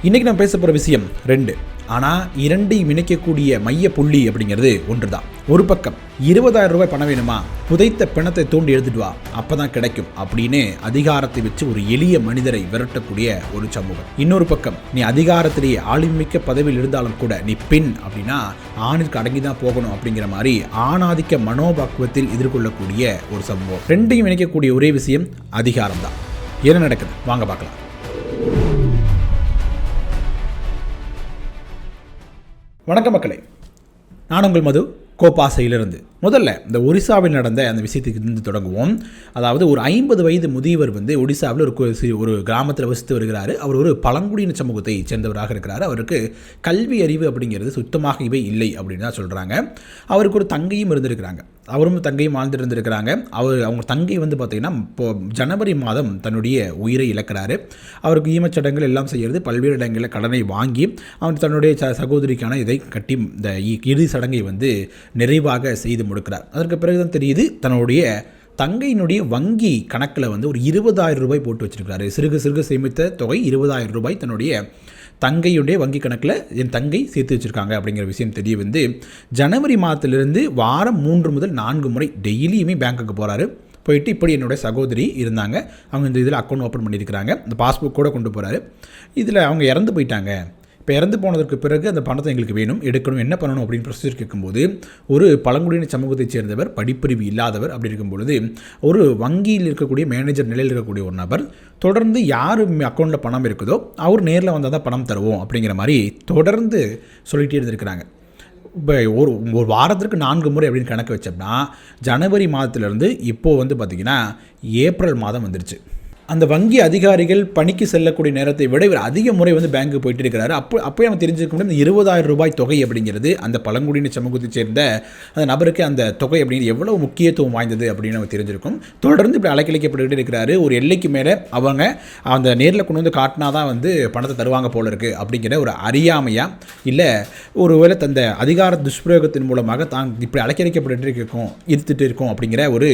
இன்றைக்கி நான் பேச போகிற விஷயம் 2. ஆனால் இரண்டையும் இணைக்கக்கூடிய மைய புள்ளி அப்படிங்கிறது ஒன்று தான். ஒரு பக்கம் 20,000 ரூபாய் பணம் வேணுமா, புதைத்த பிணத்தை தோண்டி எடுத்துட்டு வா, அப்போ தான் கிடைக்கும் அப்படின்னு அதிகாரத்தை வச்சு ஒரு எளிய மனிதரை விரட்டக்கூடிய ஒரு சமூகம். இன்னொரு பக்கம் நீ அதிகாரத்திலேயே ஆளுமிக்க பதவியில் இருந்தாலும் கூட நீ பெண் அப்படின்னா ஆணிற்கு அடங்கி தான் போகணும் அப்படிங்கிற மாதிரி ஆணாதிக்க மனோபாக்குவத்தில் எதிர்கொள்ளக்கூடிய ஒரு சமூகம். ரெண்டையும் இணைக்கக்கூடிய ஒரே விஷயம் அதிகாரம் தான். என்ன நடக்குது வாங்க பார்க்கலாம். வணக்கம் மக்களே, நான் உங்கள் மது கோப்பாசையிலிருந்து. முதல்ல இந்த ஒரிசாவில் நடந்த அந்த விஷயத்துக்கு இருந்து தொடங்குவோம். அதாவது ஒரு 50 வயது முதியவர் ஒடிசாவில் ஒரு கிராமத்தில் வசித்து வருகிறார். அவர் ஒரு பழங்குடியின சமூகத்தை சேர்ந்தவராக இருக்கிறார். அவருக்கு கல்வி அறிவு அப்படிங்கிறது சுத்தமாகவே இல்லை அப்படின்னு தான் சொல்கிறாங்க. அவருக்கு ஒரு தங்கையும் இருந்திருக்கிறாங்க. அவரும் தங்கையும் வாழ்ந்துட்டு இருந்திருக்கிறாங்க. அவங்க தங்கை பார்த்திங்கன்னா இப்போ ஜனவரி மாதம் தன்னுடைய உயிரை இழக்கிறாரு. அவருக்கு ஈமச்சடங்குகள் எல்லாம் செய்கிறது, பல்வேறு இடங்களில் கடனை வாங்கி அவர் தன்னுடைய சகோதரிக்கான இதை கட்டி இந்த இறுதி சடங்கை நிறைவாக செய்து முடிக்கிறார். அதற்கு பிறகுதான் தெரியுது தன்னுடைய தங்கையினுடைய வங்கி கணக்கில் ஒரு 20,000 ரூபாய் போட்டு வச்சிருக்கிறாரு. சிறுக சேமித்த தொகை 20,000 ரூபாய் தன்னுடைய தங்கையுடைய வங்கி கணக்கில் என் தங்கை சேர்த்து வச்சுருக்காங்க அப்படிங்கிற விஷயம் தெரிய ஜனவரி மாதத்திலிருந்து வாரம் 3 முதல் 4 முறை டெய்லியுமே பேங்க்குக்கு போகிறாரு. போயிட்டு இப்படி என்னுடைய சகோதரி இருந்தாங்க, அவங்க இந்த இதில் அக்கௌண்ட் ஓப்பன் பண்ணியிருக்கிறாங்க, இந்த பாஸ்புக் கூட கொண்டு போகிறாரு. இதில் அவங்க இறந்து போயிட்டாங்க. இப்போ இறந்து போனதற்கு பிறகு அந்த பணத்தை எங்களுக்கு வேணும், எடுக்கணும், என்ன பண்ணணும் அப்படின்னு ப்ரொசீஜர் கேட்கும்போது ஒரு பழங்குடியின சமூகத்தைச் சேர்ந்தவர், படிப்பறிவு இல்லாதவர். அப்படி இருக்கும்பொழுது ஒரு வங்கியில் இருக்கக்கூடிய மேனேஜர் நிலையில் இருக்கக்கூடிய ஒரு நபர் தொடர்ந்து யார் அக்கௌண்ட்டில் பணம் இருக்குதோ அவர் நேரில் வந்தால் தான் பணம் தருவோம் அப்படிங்கிற மாதிரி தொடர்ந்து சொல்லிகிட்டே இருந்திருக்கிறாங்க. இப்போ ஒரு வாரத்திற்கு 4 முறை அப்படின்னு கணக்கு வச்சோம்னா ஜனவரி மாதத்துலேருந்து இப்போது பார்த்திங்கன்னா ஏப்ரல் மாதம் வந்துருச்சு. அந்த வங்கி அதிகாரிகள் பணிக்கு செல்லக்கூடிய நேரத்தை விட இவர் அதிக முறை பேங்க்கு போயிட்டு இருக்கிறாரு. அப்போ நம்ம தெரிஞ்சுக்க முடியும், இந்த 20,000 ரூபாய் தொகை அப்படிங்கிறது அந்த பழங்குடியின சமூகத்தை சேர்ந்த அந்த நபருக்கு அந்த தொகை அப்படிங்கிறது எவ்வளோ முக்கியத்துவம் வாய்ந்தது அப்படின்னு நம்ம தெரிஞ்சிருக்கும். தொடர்ந்து இப்படி அலைக்கழிக்கப்பட்டு இருக்கிறாரு. ஒரு எல்லைக்கு மேலே அவங்க அந்த நேரில் கொண்டு காட்டினா தான் பணத்தை தருவாங்க போல இருக்குது அப்படிங்கிற ஒரு அறியாமையா, இல்லை ஒருவேளை தந்த அதிகார துஷ்பிரயோகத்தின் மூலமாக தான் இப்படி அலைக்கழிக்கப்பட்டு இருந்துட்டு இருக்கோம் அப்படிங்கிற ஒரு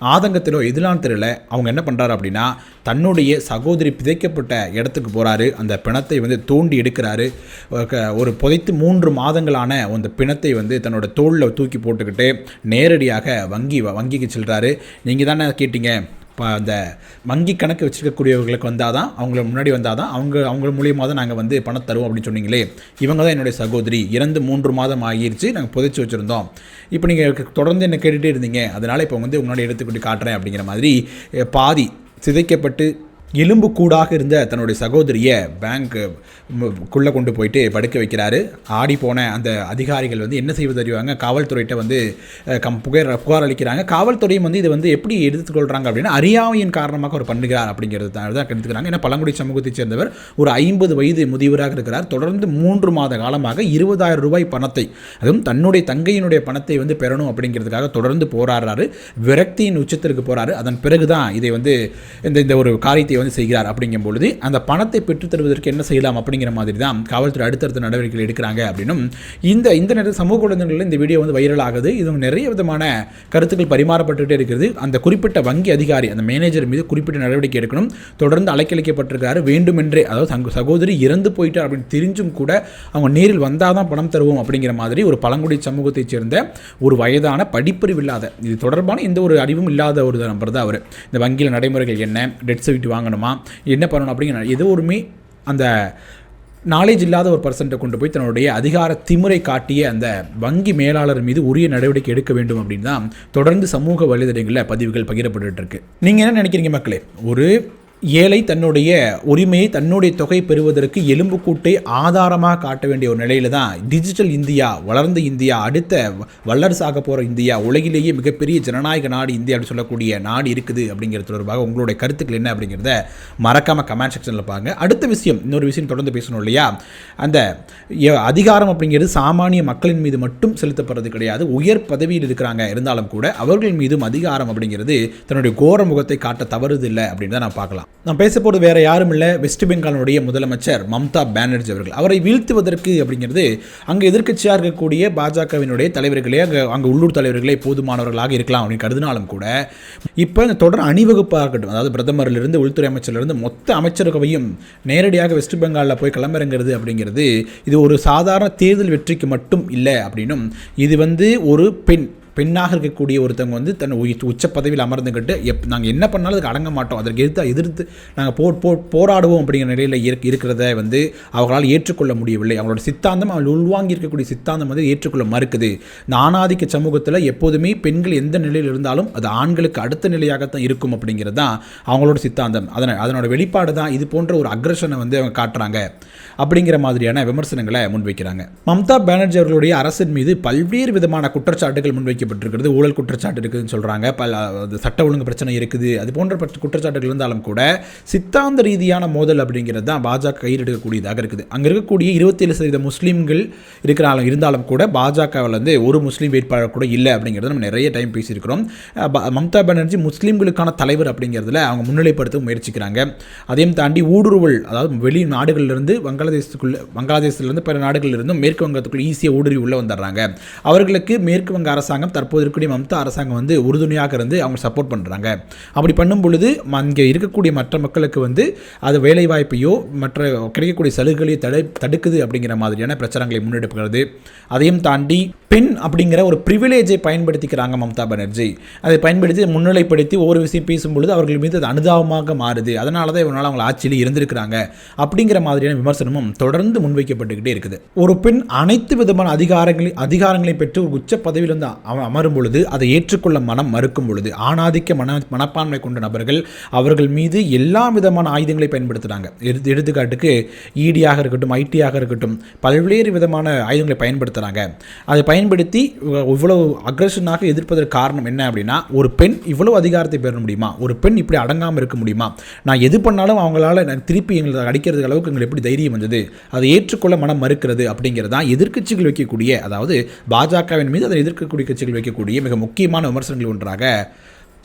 ஆதங்கத்திலோ எதிலான தெரியல அவங்க என்ன பண்ணுறாரு அப்படின்னா தன்னுடைய சகோதரி பிதைக்கப்பட்ட இடத்துக்கு போகிறாரு. அந்த பிணத்தை தோண்டி எடுக்கிறாரு. ஒரு புதைத்து 3 மாதங்களான அந்த பிணத்தை தன்னோட தோளில் தூக்கி போட்டுக்கிட்டு நேரடியாக வங்கிக்கு செல்கிறாரு. நீங்கள் தானே கேட்டீங்க, இப்போ அந்த வங்கி கணக்கு வச்சுருக்கக்கூடியவர்களுக்கு வந்தால் தான், அவங்கள முன்னாடி வந்தால் தான் அவங்க மூலியமாக தான் நாங்கள் பணம் தருவோம் அப்படின்னு சொன்னீங்களே, இவங்க தான் என்னுடைய சகோதரி, இறந்து 3 மாதம் ஆகிடுச்சு, நாங்கள் புதைச்சி வச்சுருந்தோம், இப்போ நீங்கள் தொடர்ந்து என்ன கேட்டுகிட்டே இருந்தீங்க, அதனால் இப்போ உங்களோட எடுத்துக்கிட்டு காட்டுறேன் அப்படிங்கிற மாதிரி பாதி சிதைக்கப்பட்டு எலும்பு கூடாக இருந்த தன்னுடைய சகோதரியை பேங்க்குள்ளே கொண்டு போயிட்டு படுக்க வைக்கிறாரு. ஆடி போன அந்த அதிகாரிகள் என்ன செய்வது அறிவாங்க, காவல்துறையிட்ட புகார் அளிக்கிறாங்க. காவல்துறையும் இது எப்படி எடுத்துக்கொள்கிறாங்க அப்படின்னா அறியாமையின் காரணமாக அவர் பண்ணுகிறார் அப்படிங்கிறது தான் எடுத்துக்கிறாங்க. ஏன்னா பழங்குடி சமூகத்தைச் சேர்ந்தவர் ஒரு 50 வயது முதியவராக இருக்கிறார். தொடர்ந்து 3 மாத காலமாக 20,000 ரூபாய் பணத்தை, அதுவும் தன்னுடைய தங்கையினுடைய பணத்தை பெறணும் அப்படிங்கிறதுக்காக தொடர்ந்து போராடுறாரு. விரக்தியின் உச்சத்திற்கு போகிறாரு. அதன் பிறகு தான் இதை இந்த ஒரு காரியத்தை செய்கிறார். அப்படிங்கும் பொழுது அந்த பணத்தை பெற்றுத் தருவதற்கு என்ன செய்யலாம் அப்படிங்கிற மாதிரி தான் காவல்துறை அடுத்தடுத்த நடவடிக்கைகள் எடுக்கிறாங்க அப்படின்னும் இந்த நேரத்தில் சமூக ஊடகங்களில் இந்த வீடியோ வைரல் ஆகுது. இது நிறைய விதமான கருத்துக்கள் பரிமாறப்பட்டுகிட்டே இருக்கிறது. அந்த குறிப்பிட்ட வங்கி அதிகாரி, அந்த மேனேஜர் மீது குறிப்பிட்ட நடவடிக்கை எடுக்கணும். தொடர்ந்து அலைக்கழிக்கப்பட்டிருக்காரு. வேண்டுமென்றே, அதாவது சகோதரி இறந்து போயிட்டார் அப்படின்னு தெரிஞ்சும் கூட அவங்க நேரில் வந்தால் தான் பணம் தருவோம் அப்படிங்கிற மாதிரி ஒரு பழங்குடி சமூகத்தைச் சேர்ந்த ஒரு வயதான படிப்பறிவு இல்லாத, இது தொடர்பான எந்த ஒரு அறிவும் இல்லாத ஒரு நபர் தான் அவர். இந்த வங்கியில் நடைமுறைகள் என்ன, டெட் சர்டிஃபிகேட் வாங்கணுமா, என்ன பண்ணணும் அப்படிங்கிற எதுவுமே அந்த நாலேஜ் இல்லாத ஒரு பர்சன்ட்டை கொண்டு போய் தன்னுடைய அதிகார திமுறை காட்டிய அந்த வங்கி மேலாளர் மீது உரிய நடவடிக்கை எடுக்க வேண்டும் அப்படின்னு தான் தொடர்ந்து சமூக வலைதளங்களில் பதிவுகள் பகிரப்பட்டு இருக்கு. நீங்கள் என்ன நினைக்கிறீங்க மக்களே? ஒரு ஏழை தன்னுடைய உரிமையை, தன்னுடைய தொகை பெறுவதற்கு எலும்புக்கூட்டை ஆதாரமாக காட்ட வேண்டிய ஒரு நிலையில் தான் டிஜிட்டல் இந்தியா, வளர்ந்த இந்தியா, அடுத்த வல்லரசாக போகிற இந்தியா, உலகிலேயே மிகப்பெரிய ஜனநாயக நாடு இந்தியா அப்படின்னு சொல்லக்கூடிய நாடு இருக்குது அப்படிங்கிறது தொடர்பாக உங்களுடைய கருத்துக்கள் என்ன அப்படிங்கிறத மறக்காமல் கமெண்ட் செக்ஷனில் பாருங்க. அடுத்த விஷயம், இன்னொரு விஷயம் தொடர்ந்து பேசணும் இல்லையா, அந்த அதிகாரம் அப்படிங்கிறது சாமானிய மக்களின் மீது மட்டும் செலுத்தப்படுறது கிடையாது. உயர் பதவியில் இருக்கிறாங்க இருந்தாலும் கூட அவர்கள் மீதும் அதிகாரம் அப்படிங்கிறது தன்னுடைய கோர முகத்தை காட்ட தவறுது இல்லை அப்படின்னு தான் நான் பார்க்கலாம். நான் பேச போகிறது வேறு யாரும் இல்லை, வெஸ்ட் பெங்காலுடைய முதலமைச்சர் மம்தா பானர்ஜி அவர்கள். அவரை வீழ்த்துவதற்கு அப்படிங்கிறது அங்கே எதிர்க்கட்சியாக இருக்கக்கூடிய பாஜகவினுடைய தலைவர்களே அங்கே உள்ளூர் தலைவர்களே போதுமானவர்களாக இருக்கலாம் அப்படின்னு கருதினாலும் கூட இப்போ இந்த தொடர் அணிவகுப்பாக இருக்கட்டும், அதாவது பிரதமரிலிருந்து உள்துறை அமைச்சரிலிருந்து மொத்த அமைச்சரவையும் நேரடியாக வெஸ்ட் பெங்காலில் போய் களமிறங்கிறது அப்படிங்கிறது இது ஒரு சாதாரண தேர்தல் வெற்றிக்கு மட்டும் இல்லை அப்படின்னும், இது ஒரு பெண்ணாக இருக்கக்கூடிய ஒருத்தவங்க தன் உச்ச பதவியில் அமர்ந்துக்கிட்டு நாங்கள் என்ன பண்ணாலும் அதுக்கு அடங்க மாட்டோம், அதற்கு எதிர்த்து நாங்கள் போராடுவோம் அப்படிங்கிற நிலையில் இருக்கிறத அவர்களால் ஏற்றுக்கொள்ள முடியவில்லை. அவங்களோட சித்தாந்தம், அவள் உள்வாங்கி இருக்கக்கூடிய சித்தாந்தம் ஏற்றுக்கொள்ள மறுக்குது. இந்த ஆணாதிக்க சமூகத்தில் எப்போதுமே பெண்கள் எந்த நிலையில் இருந்தாலும் அது ஆண்களுக்கு அடுத்த நிலையாகத்தான் இருக்கும் அப்படிங்கிறது தான் அவங்களோட சித்தாந்தம். அதனோட வெளிப்பாடு தான் இது போன்ற ஒரு அக்ரஷனை அவங்க காட்டுறாங்க அப்படிங்கிற மாதிரியான விமர்சனங்களை முன்வைக்கிறாங்க. மம்தா பானர்ஜி அவர்களுடைய அரசின் மீது பல்வேறு விதமான குற்றச்சாட்டுகள் முன்வைக்கப்பட்டிருக்கிறது. ஊழல் குற்றச்சாட்டு இருக்குதுன்னு சொல்கிறாங்க, சட்ட ஒழுங்கு பிரச்சனை இருக்குது, அது போன்ற குற்றச்சாட்டுகள் இருந்தாலும் கூட சித்தாந்த ரீதியான மோதல் அப்படிங்கிறது தான் பாஜக கையில் எடுக்கக்கூடியதாக இருக்குது. அங்கே இருக்கக்கூடிய 27% முஸ்லீம்கள் இருந்தாலும் கூட பாஜகவில் ஒரு முஸ்லீம் வேட்பாளர் கூட இல்லை அப்படிங்கிறத நம்ம நிறைய டைம் பேசியிருக்கிறோம். மம்தா பானர்ஜி முஸ்லீம்களுக்கான தலைவர் அப்படிங்கிறதுல அவங்க முன்னிலைப்படுத்த முயற்சிக்கிறாங்க. அதையும் தாண்டி ஊடுருவல், அதாவது வெளி நாடுகளிலிருந்து வங்காளதேசத்திலிருந்து பிற நாடுகளிலிருந்தும் மேற்கு வங்கத்துக்குள் ஈஸியாக ஊடுருவி உள்ள வந்துடுறாங்க. அவர்களுக்கு மேற்கு வங்க அரசாங்கம், தற்போது இருக்கக்கூடிய மம்தா அரசாங்கம் உறுதுணையாக இருந்து அவங்க சப்போர்ட் பண்ணுறாங்க. அப்படி பண்ணும் பொழுது அங்கே இருக்கக்கூடிய மற்ற மக்களுக்கு அது வேலைவாய்ப்பையோ மற்ற கிடைக்கக்கூடிய சலுகைகளையோ தடுக்குது அப்படிங்கிற மாதிரியான பிரச்சாரங்களை முன்னெடுக்கிறது. அதையும் தாண்டி பெண் அப்படிங்கிற ஒரு ப்ரிவிலேஜை பயன்படுத்திக்கிறாங்க மம்தா பானர்ஜி. அதை பயன்படுத்தி முன்னிலைப்படுத்தி ஒவ்வொரு விஷயம் பேசும்பொழுது அவர்கள் மீது அது அனுதாபமாக மாறுது. அதனால தான் இவனால் அவங்க ஆட்சியில் இருந்திருக்கிறாங்க அப்படிங்கிற மாதிரியான விமர்சனமும் தொடர்ந்து முன்வைக்கப்பட்டுக்கிட்டே இருக்குது. ஒரு பெண் அனைத்து விதமான அதிகாரங்களை பெற்று ஒரு உச்ச பதவியில் இருந்து அமரும் பொழுது அதை ஏற்றுக்கொள்ள மனம் மறுக்கும் பொழுது ஆணாதிக்க மனப்பான்மை கொண்ட நபர்கள் அவர்கள் மீது எல்லா விதமான ஆயுதங்களை பயன்படுத்துகிறாங்க. எடுத்துக்காட்டுக்கு ஈடியாக இருக்கட்டும், ஐடியாக இருக்கட்டும், பல்வேறு விதமான ஆயுதங்களை பயன்படுத்துகிறாங்க. அதை பயன்படுத்தி இவ்வளவு அக்ரஷனாக எதிர்ப்பதற்கு காரணம் என்ன அப்படின்னா, ஒரு பெண் இவ்வளவு அதிகாரத்தை பெற முடியுமா, ஒரு பெண் இப்படி அடங்காமல் இருக்க முடியுமா, நான் எது பண்ணாலும் அவங்களால திருப்பி எங்களை அடிக்கிறது அளவுக்கு எங்களுக்கு எப்படி தைரியம் வந்தது, அதை ஏற்றுக்கொள்ள மனம் மறுக்கிறது அப்படிங்கிறது தான் எதிர்க்கட்சிகள் வைக்கக்கூடிய, அதாவது பாஜகவின் மீது அதை எதிர்க்கக்கூடிய கட்சிகள் வைக்கக்கூடிய மிக முக்கியமான விமர்சனங்கள் ஒன்றாக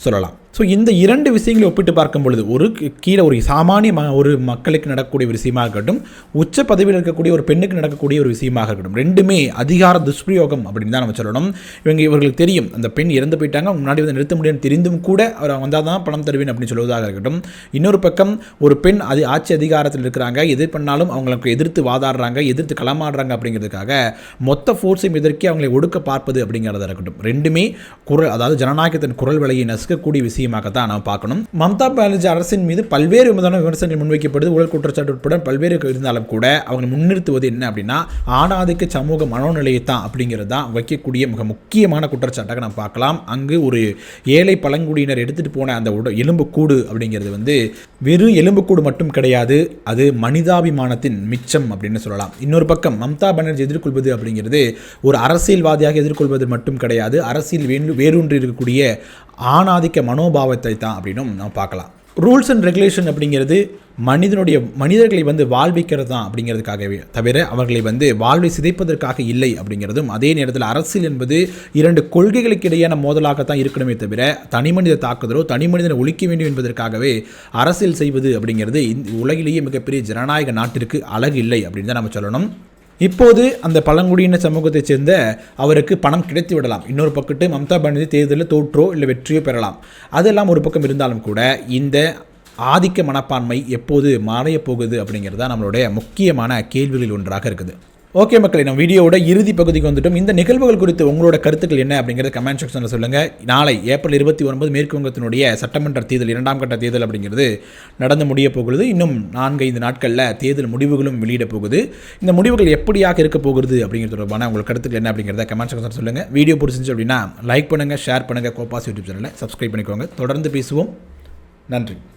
சொல்லலாம். ஸோ இந்த இரண்டு விஷயங்களை ஒப்பிட்டு பார்க்கும் பொழுது ஒரு சாமானிய ஒரு மக்களுக்கு நடக்கக்கூடிய ஒரு விஷயமாக இருக்கட்டும், உச்ச பதவியில் இருக்கக்கூடிய ஒரு பெண்ணுக்கு நடக்கக்கூடிய ஒரு விஷயமாக இருக்கட்டும், ரெண்டுமே அதிகார துஷ்பிரயோகம் அப்படின்னு தான் நம்ம சொல்லணும். இவர்களுக்கு தெரியும் அந்த பெண் இறந்து போயிட்டாங்க, முன்னாடி நிறுத்த முடியும்னு தெரிந்தும் கூட அவர் வந்தால் தான் பணம் தருவேன் அப்படின்னு சொல்வதாக இருக்கட்டும். இன்னொரு பக்கம் ஒரு பெண் ஆட்சி அதிகாரத்தில் இருக்கிறாங்க, எது பண்ணாலும் அவங்களுக்கு எதிர்த்து வாதாடுறாங்க, எதிர்த்து களமாடுறாங்க அப்படிங்கிறதுக்காக மொத்த ஃபோர்ஸையும் எதிர்க்கி அவங்களை ஒடுக்க பார்ப்பது அப்படிங்கிறதா இருக்கட்டும். ரெண்டுமே அதாவது ஜனநாயகத்தின் குரல் வலையை நசுக்கக்கூடிய விஷயம் தான் நாம் பார்க்கணும். மம்தா பானர்ஜி அரசின் மீது பல்வேறு விதமான விமர்சனங்கள் முன்வைக்கப்படுது, ஊழல் குற்றச்சாட்டு உட்பட பல்வேறு இருந்தாலும் கூட அவங்க முன்னிறுத்துவது என்ன அப்படின்னா ஆணாதிக்க சமூக மனோநிலையை தான் அப்படிங்கிறது தான் வைக்கக்கூடிய மிக முக்கியமான குற்றச்சாட்டாக நாம் பார்க்கலாம். அங்கு ஒரு ஏழை பழங்குடியினர் எடுத்துகிட்டு போன அந்த எலும்புக்கூடு அப்படிங்கிறது வெறும் எலும்புக்கூடு மட்டும் கிடையாது, அது மனிதாபிமானத்தின் மிச்சம் அப்படின்னு சொல்லலாம். இன்னொரு பக்கம் மம்தா பானர்ஜி எதிர்கொள்வது அப்படிங்கிறது ஒரு அரசியல்வாதியாக எதிர்கொள்வது மட்டும் கிடையாது, அரசியல் வேரூன்றி இருக்கக்கூடிய ஆணாதிக்க மனோபாவத்தை தான் அப்படின்னும் நாம் பார்க்கலாம். ரூல்ஸ் அண்ட் ரெகுலேஷன் அப்படிங்கிறது மனிதர்களை வாழ்விக்கிறது தான் அப்படிங்கிறதுக்காகவே தவிர அவர்களை வாழ்வை சிதைப்பதற்காக இல்லை அப்படிங்கிறதும், அதே நேரத்தில் அரசியல் என்பது இரண்டு கொள்கைகளுக்கு இடையான மோதலாகத்தான் இருக்கணுமே தவிர தனி மனித தாக்குதலோ தனி மனிதனை ஒழிக்க வேண்டும் என்பதற்காகவே அரசியல் செய்வது அப்படிங்கிறது உலகிலேயே மிகப்பெரிய ஜனநாயக நாட்டிற்கு அழகு இல்லை அப்படின்னு தான் நம்ம சொல்லணும். இப்போது அந்த பழங்குடியின சமூகத்தைச் சேர்ந்த அவருக்கு பணம் கிடைத்து விடலாம். இன்னொரு பக்கத்து மம்தா பானர்ஜி தேர்தலில் தோற்றோ இல்லை வெற்றியோ பெறலாம். அதெல்லாம் ஒரு பக்கம் இருந்தாலும் கூட இந்த ஆதிக்க மனப்பான்மை எப்போது மாறப் போகுது அப்படிங்கிறது தான் நம்மளுடைய முக்கியமான கேள்விகளில் ஒன்றாக இருக்குது. ஓகே மக்களை, நம்ம வீடியோவோட இறுதி பகுதிக்கு வந்துட்டோம். இந்த நிகழ்வுகள் குறித்து உங்களோட கருத்துக்கள் என்ன அப்படிங்கிறத கமெண்ட் செக்ஷனில் சொல்லுங்கள். நாளை ஏப்ரல் 29 மேற்கு வங்கத்தினுடைய சட்டமன்ற தேர்தல் 2ஆம் கட்ட தேர்தல் அப்படிங்கிறது நடந்து முடிய போகிறது. இன்னும் 4-5 நாட்களில் தேர்தல் முடிவுகளும் வெளியிட போகுது. இந்த முடிவுகள் எப்படியாக இருக்க போகுது அப்படிங்கிறது தொடர்பான உங்களுக்கு கருத்துக்கள் என்ன அப்படிங்கிறத கமெண்ட் செக்ஷனில் சொல்லுங்கள். வீடியோ பிடிச்சிருந்துச்சு அப்படின்னா லைக் பண்ணுங்கள், ஷேர் பண்ணுங்கள், கோபாஸ் யூடியூப் சேனலை சப்ஸ்கிரைப் பண்ணிக்கோங்க. தொடர்ந்து பேசுவோம். நன்றி.